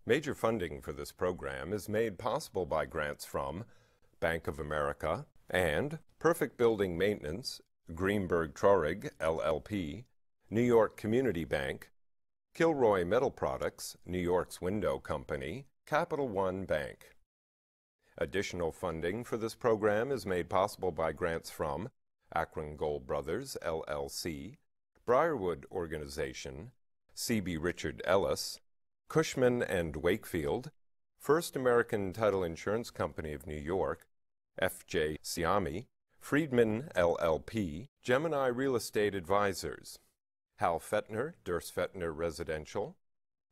Major funding for this program is made possible by grants from Bank of America and Perfect Building Maintenance, Greenberg Traurig, LLP, New York Community Bank, Kilroy Metal Products, New York's Window Company, Capital One Bank. Additional funding for this program is made possible by grants from Akron Gold Brothers, LLC, Briarwood Organization, C.B. Richard Ellis, Cushman and Wakefield, First American Title Insurance Company of New York, F.J. Siami, Friedman, LLP, Gemini Real Estate Advisors, Hal Fettner, Durst Fettner Residential,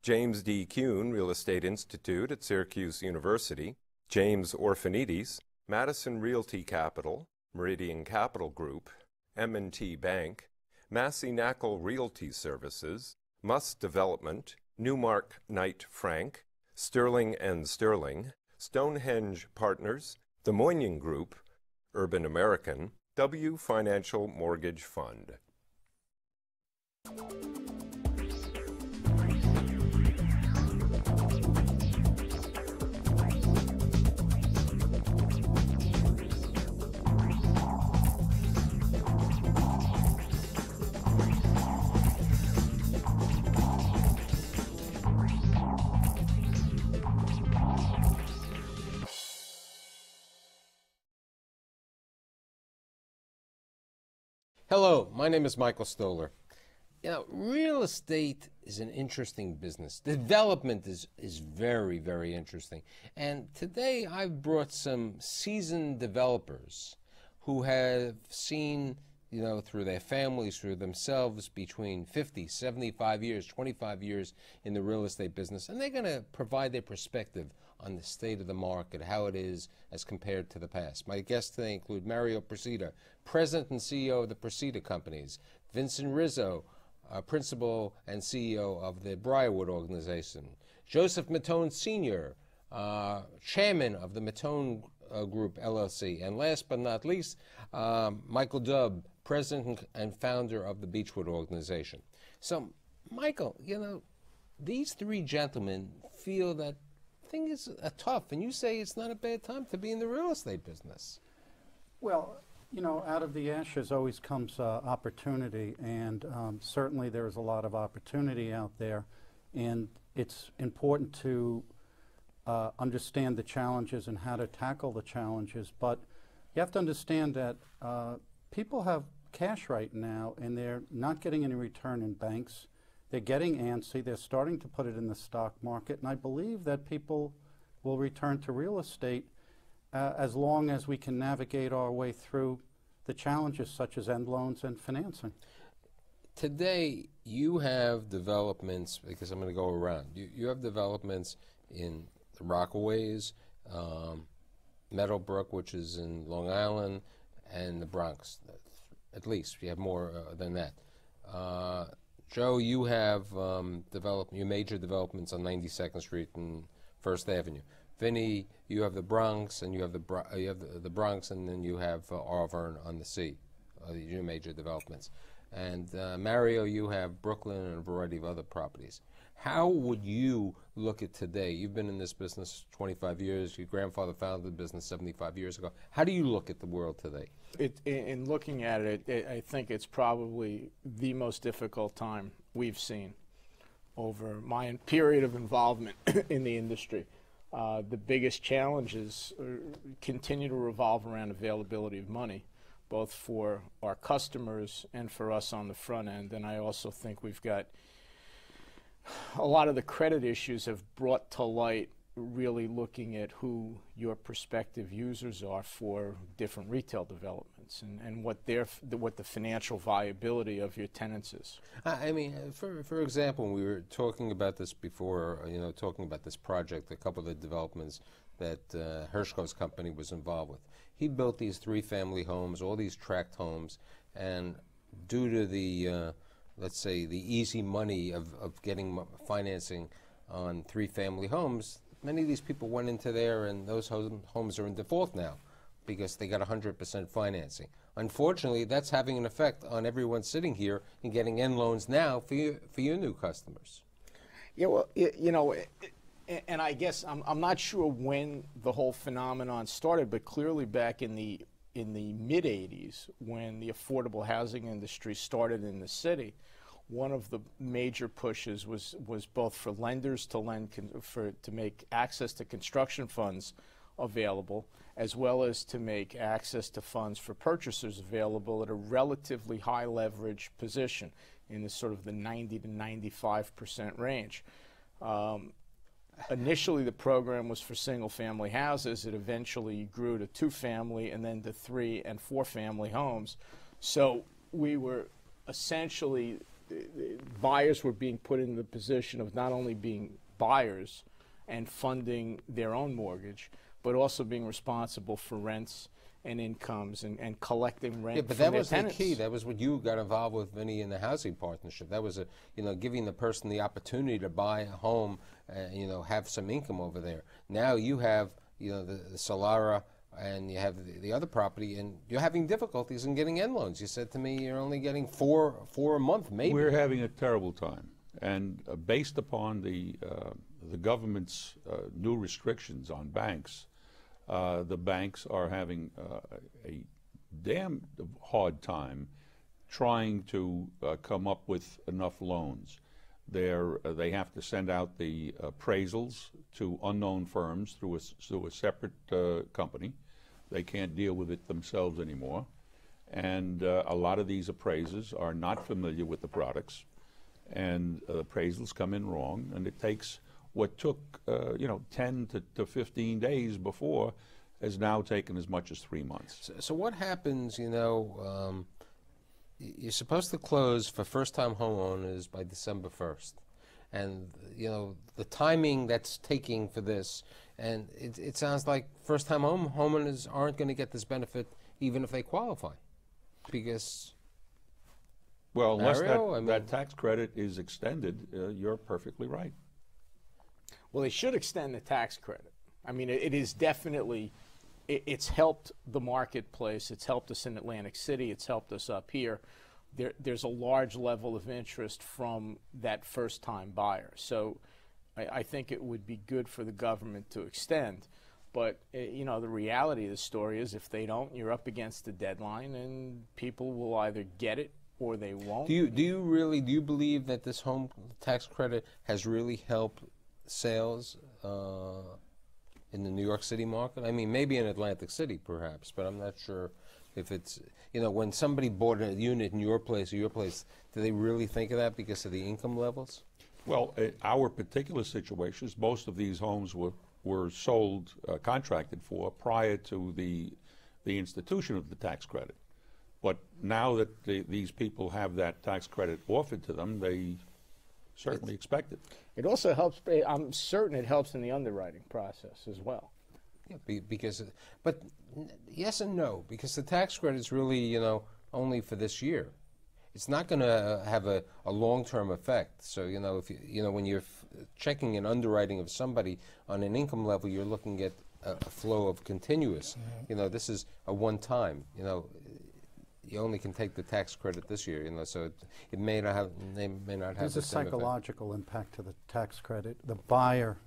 James D. Kuhn Real Estate Institute at Syracuse University, James Orphanides, Madison Realty Capital, Meridian Capital Group, M&T Bank, Massey Knackle Realty Services, Muss Development, Newmark Knight Frank, Sterling and Sterling, Stonehenge Partners, The Moynihan Group, Urban American, W Financial Mortgage Fund. Hello, my name is Michael Stoller. You know, real estate is an interesting business. Development is very, very interesting. And today I've brought some seasoned developers who have seen, you know, through their families, through themselves, between 50, 75 years, 25 years in the real estate business. And they're going to provide their perspective on the state of the market, how it is as compared to the past. My guests today include Mario Presida, President and CEO of the Presida Companies, Vincent Rizzo, Principal and CEO of the Briarwood Organization, Joseph Matone Sr., Chairman of the Matone Group, LLC, and last but not least, Michael Dubb, President and Founder of the Beechwood Organization. So, Michael, you know, these three gentlemen feel that things are tough, and you say it's not a bad time to be in the real estate business. Well, you know, out of the ashes always comes opportunity, and certainly there is a lot of opportunity out there, and it's important to understand the challenges and how to tackle the challenges. But you have to understand that people have cash right now, and they're not getting any return in banks. They're getting antsy. They're starting to put it in the stock market, and I believe that people will return to real estate as long as we can navigate our way through the challenges such as end loans and financing. Today, you have developments, because I'm going to go around, you have developments in the Rockaways, Meadowbrook, which is in Long Island, and the Bronx. At least, you have more than that. Joe, you have your major developments on 92nd Street and First Avenue. Vinny, you have the Bronx, and you have the Bronx, and then you have Auburn on the Sea, your major developments. And Mario, you have Brooklyn and a variety of other properties. How would you look at today? You've been in this business 25 years. Your grandfather founded the business 75 years ago. How do you look at the world today? In looking at it, I think it's probably the most difficult time we've seen over my period of involvement in the industry. The biggest challenges continue to revolve around availability of money, both for our customers and for us on the front end. And I also think we've got a lot of the credit issues have brought to light really looking at who your prospective users are for different retail developments and what the financial viability of your tenants is. I mean, for example, we were talking about this before, you know, talking about this project, a couple of the developments that Hershko's company was involved with. He built these three-family homes, all these tract homes, and due to the let's say the easy money of getting financing on three-family homes, many of these people went into there, and those homes are in default now because they got 100% financing. Unfortunately, that's having an effect on everyone sitting here and getting end loans now for your new customers. Yeah, well, you know, And I guess I'm not sure when the whole phenomenon started, but clearly back in the mid 80s, when the affordable housing industry started in the city, one of the major pushes was both for lenders to lend to make access to construction funds available, as well as to make access to funds for purchasers available at a relatively high leverage position in the sort of the 90 to 95% range. Initially, the program was for single-family houses. It eventually grew to 2-family and then to 3- and 4-family homes. So we were essentially, buyers were being put in the position of not only being buyers and funding their own mortgage, but also being responsible for rents and incomes and collecting rent. Yeah, but from that their was tenants. the key. That was what you got involved with, Vinny, in the housing partnership. That was giving the person the opportunity to buy a home, have some income over there. Now you have, the Solara, and you have the other property, and you're having difficulties in getting end loans. You said to me you're only getting four a month, maybe. We're having a terrible time, and based upon the government's new restrictions on banks, the banks are having a damn hard time trying to come up with enough loans. They have to send out the appraisals to unknown firms through a separate company. They can't deal with it themselves anymore. And a lot of these appraisers are not familiar with the products, and appraisals come in wrong, and it takes what took 10 to 15 days before has now taken as much as 3 months. So what happens, you're supposed to close for first-time homeowners by December 1st. And, the timing that's taking for this, and it sounds like first-time homeowners aren't going to get this benefit even if they qualify. Because, well, unless Mario, that tax credit is extended, you're perfectly right. Well, they should extend the tax credit. I mean, it is definitely, it's helped the marketplace. It's helped us in Atlantic City. It's helped us up here. There's a large level of interest from that first-time buyer. So I think it would be good for the government to extend. But, the reality of the story is if they don't, you're up against the deadline, and people will either get it or they won't. do you believe that this home tax credit has really helped sales in the New York City market? I mean, maybe in Atlantic City, perhaps, but I'm not sure if it's, when somebody bought a unit in your place or your place, do they really think of that because of the income levels? Well, our particular situations, most of these homes were sold, contracted for prior to the institution of the tax credit. But now that these people have that tax credit offered to them, they certainly expect it. It also helps, I'm certain it helps in the underwriting process as well. Yeah, but yes and no, because the tax credit is really, only for this year. It's not going to have a long-term effect. So, if when you're checking an underwriting of somebody on an income level, you're looking at a flow of continuous. Mm-hmm. This is a one-time. You only can take the tax credit this year. So it may not have. They may not have. There's a the same psychological impact to the tax credit. The buyer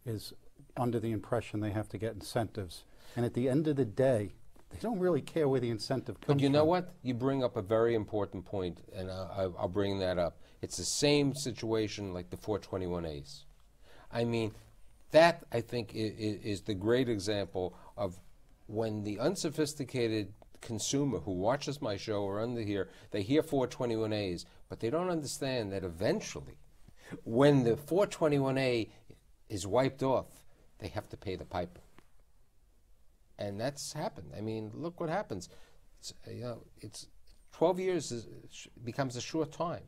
is under the impression they have to get incentives, and at the end of the day, they don't really care where the incentive comes from. But you know what? You bring up a very important point, and I'll bring that up. It's the same situation like the 421As. I mean, that, I think, is the great example of when the unsophisticated consumer who watches my show or under here, they hear 421As, but they don't understand that eventually, when the 421A is wiped off, they have to pay the piper. And that's happened. I mean, look what happens. It's 12 years becomes a short time,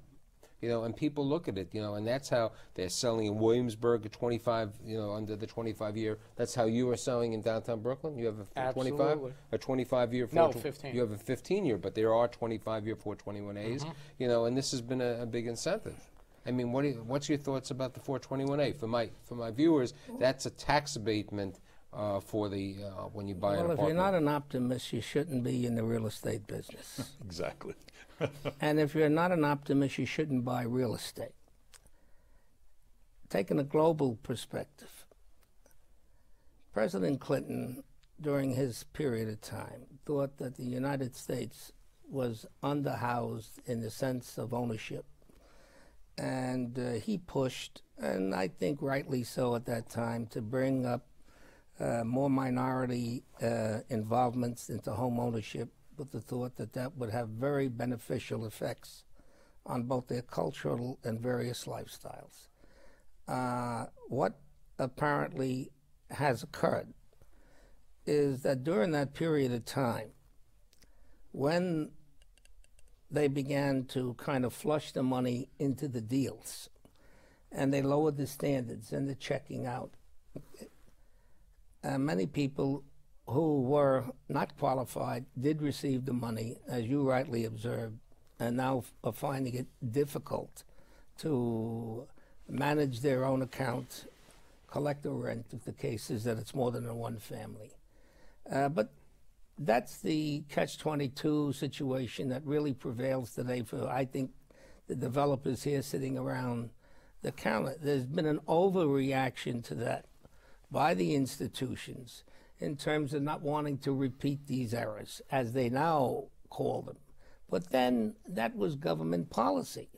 and people look at it, and that's how they're selling in Williamsburg at 25, under the 25-year. That's how you are selling in downtown Brooklyn. You have a 25, a 25-year. No, 15. You have a 15-year, but there are 25-year 421As, and this has been a big incentive. I mean, what's your thoughts about the 421A? For my viewers, that's a tax abatement for the when you buy an apartment. Well, if you're not an optimist, you shouldn't be in the real estate business. Exactly. And if you're not an optimist, you shouldn't buy real estate. Taking a global perspective, President Clinton, during his period of time, thought that the United States was underhoused in the sense of ownership. And he pushed, and I think rightly so at that time, to bring up more minority involvements into home ownership, with the thought that that would have very beneficial effects on both their cultural and various lifestyles. What apparently has occurred is that during that period of time, when they began to kind of flush the money into the deals, and they lowered the standards and the checking out, many people who were not qualified did receive the money, as you rightly observed, and now are finding it difficult to manage their own account, collect the rent if the case is that it's more than a one family. But that's the catch-22 situation that really prevails today for, I think, the developers here sitting around the counter. There's been an overreaction to that by the institutions in terms of not wanting to repeat these errors, as they now call them. But then that was government policy.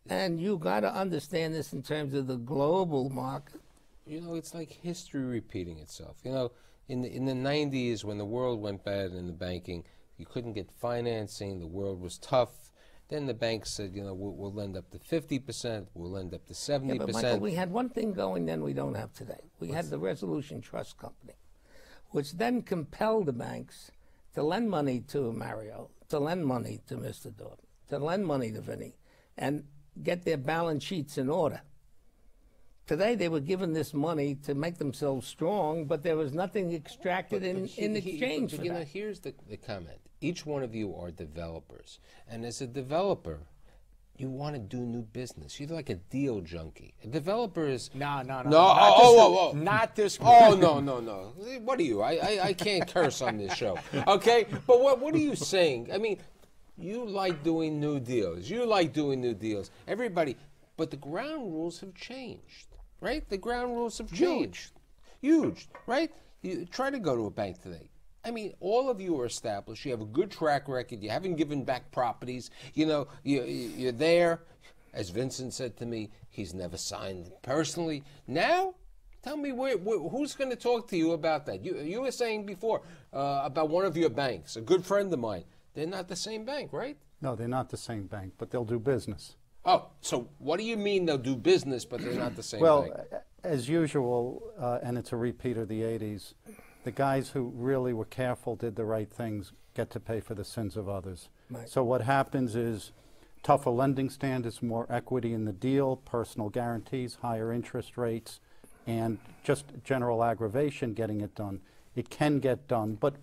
And you got to understand this in terms of the global market. You know, it's like history repeating itself. You know, in the 90s, when the world went bad in the banking, you couldn't get financing, the world was tough. Then the banks said, you know, we'll lend up to 50%, we'll lend up to 70%. Yeah, but Michael, we had one thing going then we don't have today. We had the Resolution Trust Company, which then compelled the banks to lend money to Mario, to lend money to Mr. Dorton, to lend money to Vinny, and get their balance sheets in order. Today, they were given this money to make themselves strong, but there was nothing extracted in exchange for you that. know, here's the comment. Each one of you are developers. And as a developer, you want to do new business. You're like a deal junkie. A developer is... No. Not this... Oh, no. What are you? I can't curse on this show. Okay? But what are you saying? I mean, you like doing new deals. Everybody... But the ground rules have changed, right? The ground rules have changed. Huge, right? You try to go to a bank today. I mean, all of you are established. You have a good track record. You haven't given back properties. You know, you're there. As Vincent said to me, he's never signed personally. Now, tell me who's going to talk to you about that? You were saying before about one of your banks, a good friend of mine. They're not the same bank, right? No, they're not the same bank, but they'll do business. Oh, so what do you mean they'll do business, but they're not the same bank? Well, as usual, and it's a repeat of the 80s, the guys who really were careful, did the right things, get to pay for the sins of others. Right. So what happens is tougher lending standards, more equity in the deal, personal guarantees, higher interest rates, and just general aggravation getting it done. It can get done, but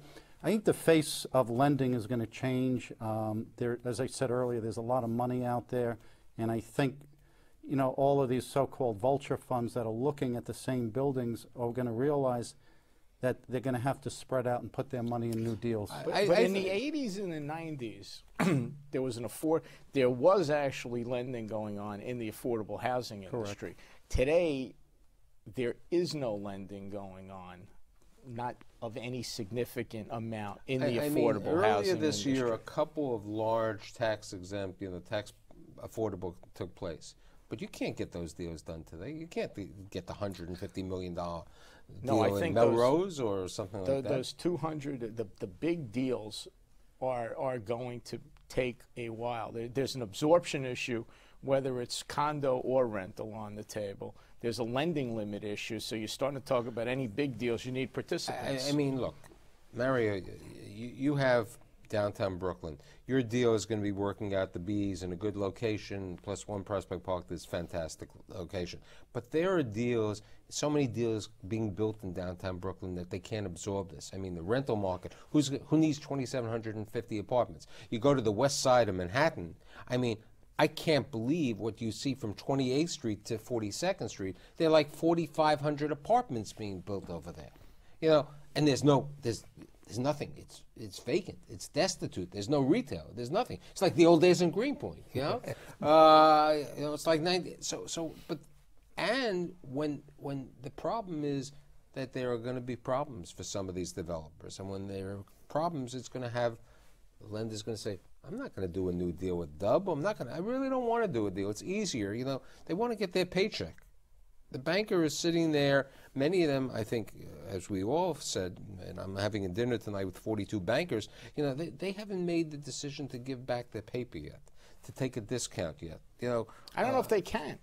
I think the face of lending is going to change. As I said earlier, there's a lot of money out there. And I think, you know, all of these so-called vulture funds that are looking at the same buildings are going to realize that they're going to have to spread out and put their money in new deals. But in the 80s and the 90s, there was actually lending going on in the affordable housing industry. Correct. Today, there is no lending going on, not of any significant amount in the affordable housing earlier this industry. year, a couple of large tax-exempt, tax affordable took place. But you can't get those deals done today. You can't get the $150 million deal in Melrose or something like that. Those 200, the big deals are going to take a while. There's an absorption issue, whether it's condo or rental on the table. There's a lending limit issue, so you're starting to talk about any big deals, you need participants. I mean, look, Mario, you have downtown Brooklyn. Your deal is going to be working out the B's in a good location, plus One Prospect Park, this fantastic location. But there are deals, so many deals being built in downtown Brooklyn that they can't absorb this. I mean, the rental market, who needs 2,750 apartments? You go to the west side of Manhattan, I mean, I can't believe what you see from 28th Street to 42nd Street. There are like 4,500 apartments being built over there. You know, and there's nothing. It's vacant. It's destitute. There's no retail. There's nothing. It's like the old days in Greenpoint. You know, it's like 90. And when the problem is that there are going to be problems for some of these developers. And when there are problems, it's going to have, the lender's going to say, I'm not going to do a new deal with Dub. I really don't want to do a deal. It's easier. You know, they want to get their paycheck. The banker is sitting there. Many of them, I think, as we all said, and I'm having a dinner tonight with 42 bankers, you know, they haven't made the decision to give back their paper yet, to take a discount yet. You know, I don't know if they can.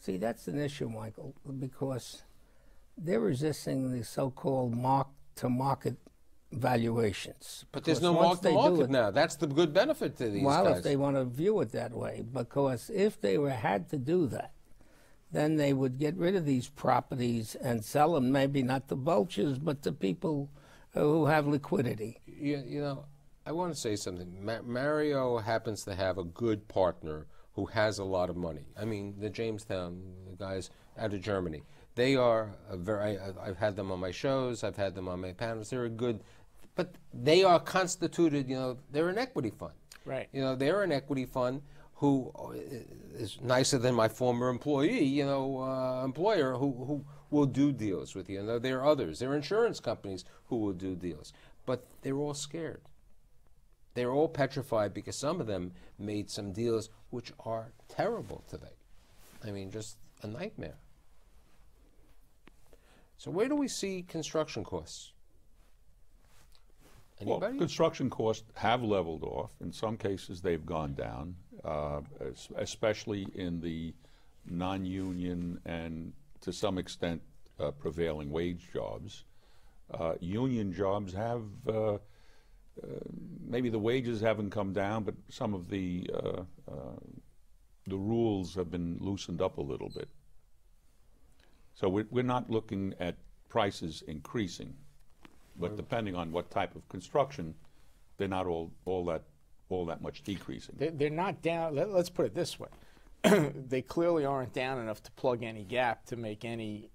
See, that's an issue, Michael, because they're resisting the so-called mark-to-market valuations. But there's no mark-to-market now. That's the good benefit to these guys. Well, if they want to view it that way, because if they had to do that, then they would get rid of these properties and sell them, maybe not to vultures, but to people who have liquidity. You know, I want to say something. Mario happens to have a good partner who has a lot of money. I mean, the Jamestown, the guys out of Germany, they are I've had them on my shows, I've had them on my panels. They're a good, but they are constituted, you know, they're an equity fund. Right. You know, they're an equity fund who is nicer than my former employee, you know, employer who will do deals with you. You know, there are others. There are insurance companies who will do deals. But they're all scared. They're all petrified because some of them made some deals which are terrible today. I mean, just a nightmare. So where do we see construction costs? Anybody? Well, construction costs have leveled off. In some cases, they've gone down, especially in the non-union and, to some extent, prevailing wage jobs. Union jobs have, maybe the wages haven't come down, but some of the rules have been loosened up a little bit. So we're not looking at prices increasing. But depending on what type of construction, they're not all that much decreasing. They're not down. Let's put it this way: they clearly aren't down enough to plug any gap to make any.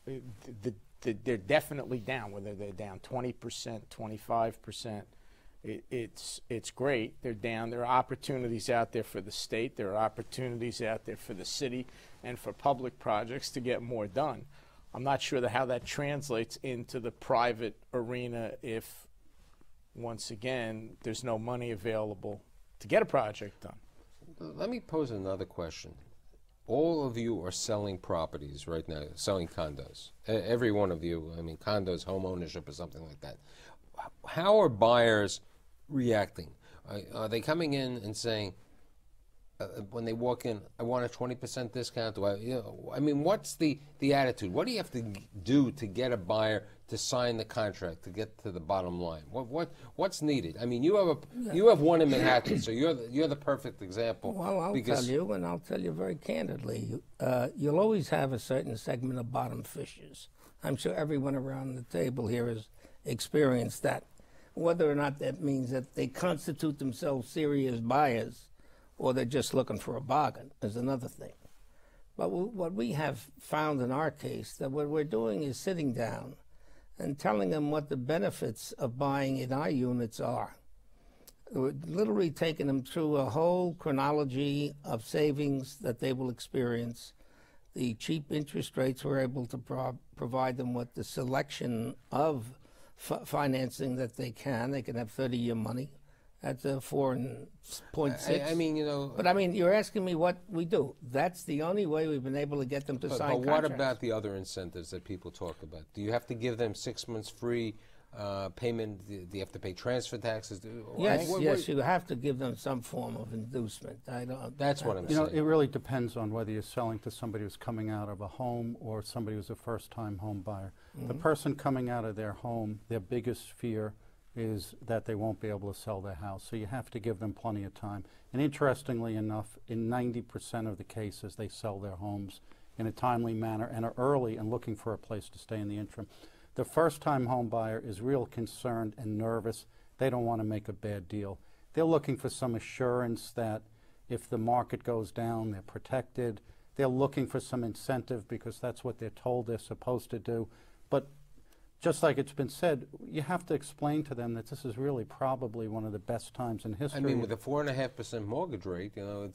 They're definitely down. Whether they're down 20%, 25%, it's great. They're down. There are opportunities out there for the state. There are opportunities out there for the city and for public projects to get more done. I'm not sure how that translates into the private arena if, once again, there's no money available to get a project done. Let me pose another question. All of you are selling properties right now, selling condos. Every one of you, I mean, condos, home ownership or something like that. How are buyers reacting? Are they coming in and saying, when they walk in, I want a 20% discount? I mean, what's the attitude? What do you have to do to get a buyer to sign the contract, to get to the bottom line? What's needed? I mean, you have one in Manhattan, so you're the perfect example. Well, I'll tell you, and I'll tell you very candidly, you'll always have a certain segment of bottom fishers. I'm sure everyone around the table here has experienced that. Whether or not that means that they constitute themselves serious buyers or they're just looking for a bargain is another thing. But what we have found in our case, that what we're doing is sitting down and telling them what the benefits of buying in our units are. We're literally taking them through a whole chronology of savings that they will experience. The cheap interest rates, we're able to provide them with the selection of financing that they can. They can have 30-year money at 4.6. I mean, you know. But I mean, you're asking me what we do. That's the only way we've been able to get them to sign contracts. But what about the other incentives that people talk about? Do you have to give them 6 months free payment? Do you have to pay transfer taxes? Yes, you have to give them some form of inducement. That's what I'm saying. You know, it really depends on whether you're selling to somebody who's coming out of a home or somebody who's a first-time home buyer. Mm-hmm. The person coming out of their home, their biggest fear is that they won't be able to sell their house. So you have to give them plenty of time. And interestingly enough, in 90% of the cases, they sell their homes in a timely manner and are early and looking for a place to stay in the interim. The first-time home buyer is real concerned and nervous. They don't want to make a bad deal. They're looking for some assurance that if the market goes down, they're protected. They're looking for some incentive because that's what they're told they're supposed to do. But just like it's been said, you have to explain to them that this is really probably one of the best times in history. I mean, with a 4.5% mortgage rate, you know,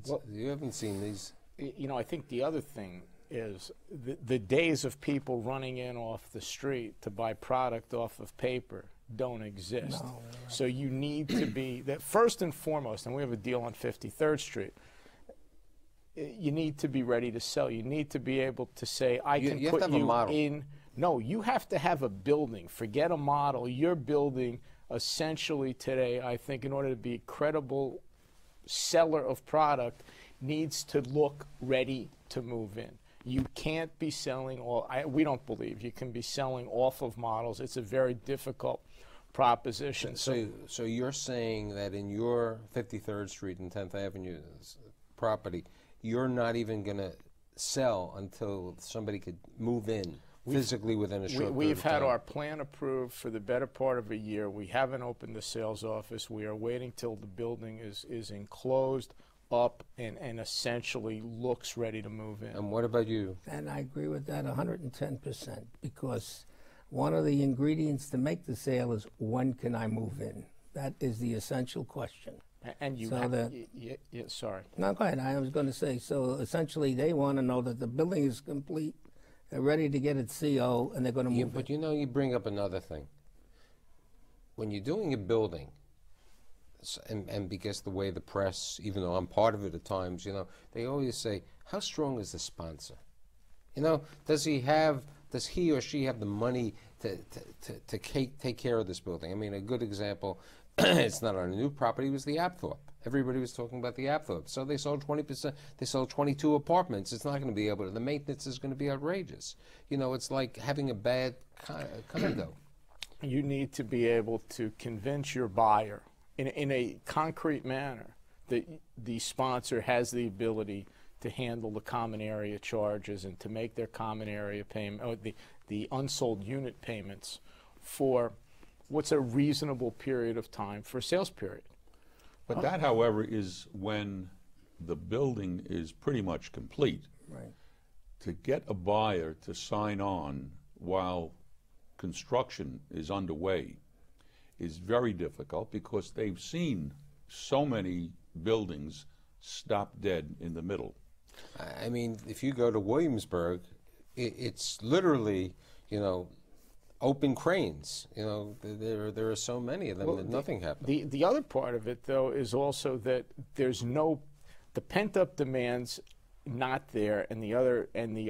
well, you haven't seen these. You know, I think the other thing is the days of people running in off the street to buy product off of paper don't exist. No, right. So you need to be, that first and foremost, and we have a deal on 53rd Street, you need to be ready to sell. You need to be able to say, I can you have put to have a you model. in. No, you have to have a building. Forget a model. You're building essentially today, I think, in order to be a credible seller of product, needs to look ready to move in. You can't be selling we don't believe you can be selling off of models. It's a very difficult proposition. So you're saying that in your 53rd Street and 10th Avenue property, you're not even going to sell until somebody could move in physically within a short period of time? We've had our plan approved for the better part of a year. We haven't opened the sales office. We are waiting till the building is enclosed, up, and essentially looks ready to move in. And what about you? And I agree with that 110%, because one of the ingredients to make the sale is, when can I move in? That is the essential question. And you So have, that- sorry. No, go ahead. I was going to say, so essentially they want to know that the building is complete, they're ready to get its CO, and they're going to move But in. you know, you bring up another thing. When you're doing a building, and because the way the press, even though I'm part of it at times, you know, they always say, how strong is the sponsor? You know, does he or she have the money to take care of this building? I mean, a good example, it's not on a new property, was the Apthorpe. Everybody was talking about the Apthorpe. So they sold 20%, they sold 22 apartments. It's not going to be able to, the maintenance is going to be outrageous. You know, it's like having a bad condo. You need to be able to convince your buyer in a concrete manner that the sponsor has the ability to handle the common area charges and to make their common area payment, or the unsold unit payments for what's a reasonable period of time for a sales period. But that, however, is when the building is pretty much complete. Right. To get a buyer to sign on while construction is underway is very difficult, because they've seen so many buildings stop dead in the middle. I mean, if you go to Williamsburg, it's literally, you know, open cranes. You know, there are so many of them that nothing happens. The other part of it, though, is also that there's the pent-up demand's not there, and the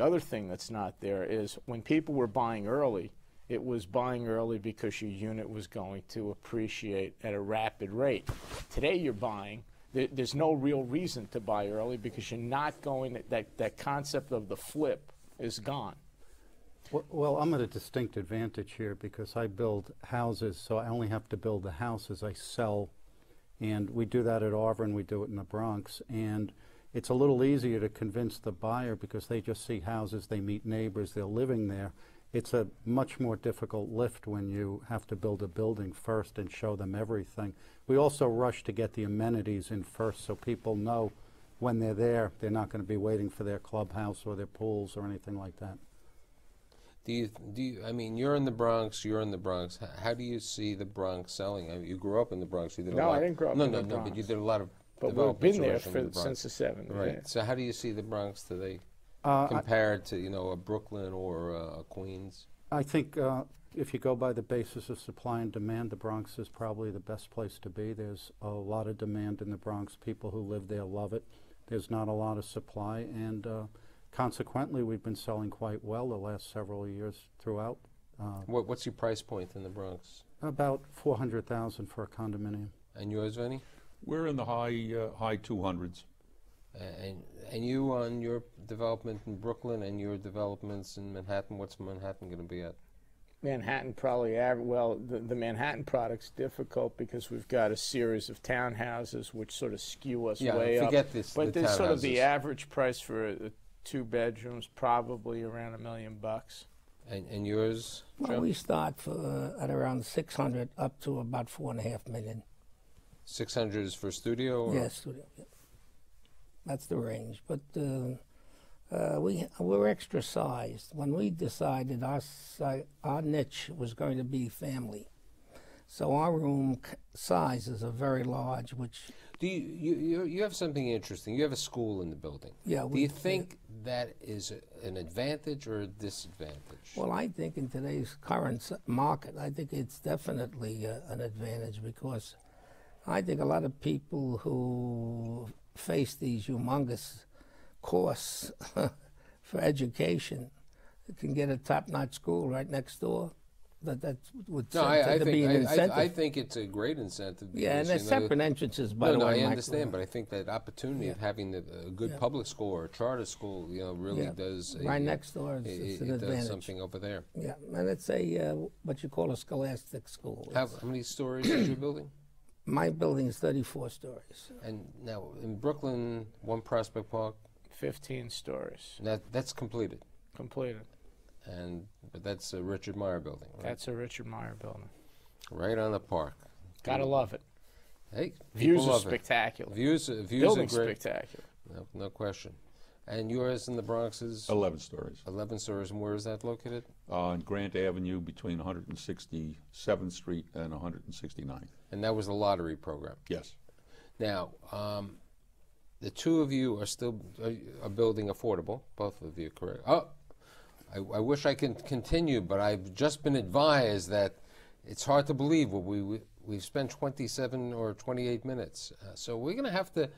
other thing that's not there is when people were buying early, it was buying early because your unit was going to appreciate at a rapid rate. Today you're buying, there's no real reason to buy early because you're not going, that concept of the flip is gone. Well, I'm at a distinct advantage here because I build houses, so I only have to build the houses I sell. And we do that at Auburn, we do it in the Bronx. And it's a little easier to convince the buyer because they just see houses, they meet neighbors, they're living there. It's a much more difficult lift when you have to build a building first and show them everything. We also rush to get the amenities in first so people know when they're there, they're not going to be waiting for their clubhouse or their pools or anything like that. Do you, I mean, you're in the Bronx, How do you see the Bronx selling? I mean, you grew up in the Bronx. You did a lot. I didn't grow up in the Bronx. But you did a lot of But we've development been there solution in the Bronx. since the 70s. Right. Yeah. So how do you see the Bronx today compared to, you know, a Brooklyn or a Queens? I think if you go by the basis of supply and demand, the Bronx is probably the best place to be. There's a lot of demand in the Bronx. People who live there love it. There's not a lot of supply, and consequently, we've been selling quite well the last several years throughout. What's your price point in the Bronx? About $400,000 for a condominium. And yours, Vinny? We're in the high 200s. And you on your development in Brooklyn and your developments in Manhattan, what's Manhattan going to be at? Manhattan probably, the Manhattan product's difficult because we've got a series of townhouses which sort of skew us way up. Forget this. But the there's sort of townhouses. the average price for 2 bedrooms, probably around $1 million. And yours, Well, Joe? we start at around 600 up to about 4.5 million. 600 is for studio? Or? Yes, studio. Yeah. That's the range. But we're extra sized. When we decided our niche was going to be family, so our room sizes are very large. Which Do you have something interesting? You have a school in the building. Yeah. Do you think that is an advantage or a disadvantage? Well, I think in today's current market, I think it's definitely an advantage, because I think a lot of people who face these humongous costs for education can get a top-notch school right next door. That would be an incentive. I think it's a great incentive. Yeah, and there's separate entrances, by the way. No, I understand, but I think that opportunity of having a good public school or a charter school, really does. Right next door is an advantage. Does something over there. Yeah, and it's what you call a scholastic school. How many stories is your building? My building is 34 stories. And now in Brooklyn, One Prospect Park? 15 stories. That's completed? Completed. But that's a Richard Meyer building, right? That's a Richard Meyer building. Right on the park. Gotta love it. Hey, views are spectacular. Views Building's are great. Spectacular. No question. And yours in the Bronx is? 11 stories. 11 stories. And where is that located? On Grant Avenue between 167th Street and 169th. And that was the lottery program? Yes. Now, the two of you are still building affordable, both of you, correct? Oh, I wish I could continue, but I've just been advised that it's hard to believe we've spent 27 or 28 minutes. So we're going to have to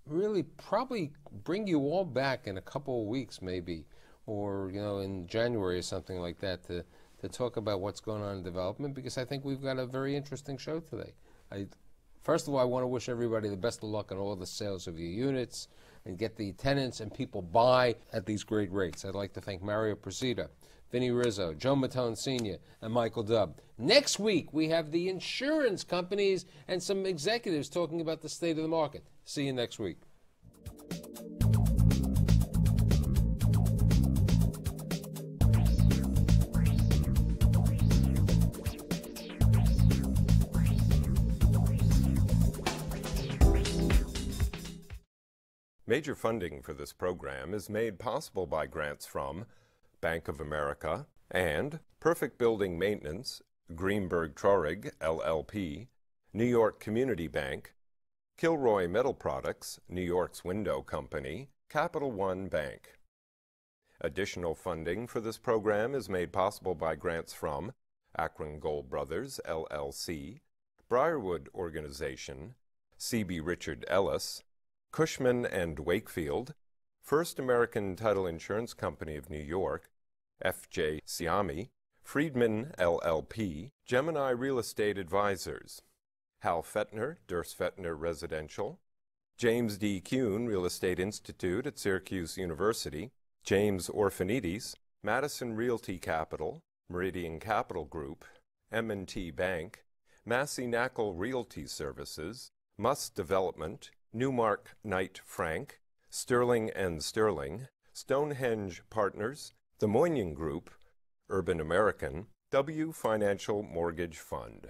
really probably bring you all back in a couple of weeks maybe, or in January or something like that to talk about what's going on in development, because I think we've got a very interesting show today. First of all, I want to wish everybody the best of luck on all the sales of your units and get the tenants and people buy at these great rates. I'd like to thank Mario Presida, Vinny Rizzo, Joe Matone Sr., and Michael Dubb. Next week, we have the insurance companies and some executives talking about the state of the market. See you next week. Major funding for this program is made possible by grants from Bank of America and Perfect Building Maintenance, Greenberg Traurig, LLP, New York Community Bank, Kilroy Metal Products, New York's Window Company, Capital One Bank. Additional funding for this program is made possible by grants from Akron Gold Brothers, LLC, Briarwood Organization, C.B. Richard Ellis, Cushman and Wakefield, First American Title Insurance Company of New York, F.J. Siami, Friedman, LLP, Gemini Real Estate Advisors, Hal Fettner, Durst Fettner Residential, James D. Kuhn Real Estate Institute at Syracuse University, James Orphanides, Madison Realty Capital, Meridian Capital Group, M&T Bank, Massey Knackle Realty Services, Muss Development, Newmark Knight Frank, Sterling and Sterling, Stonehenge Partners, The Moynihan Group, Urban American, W Financial Mortgage Fund.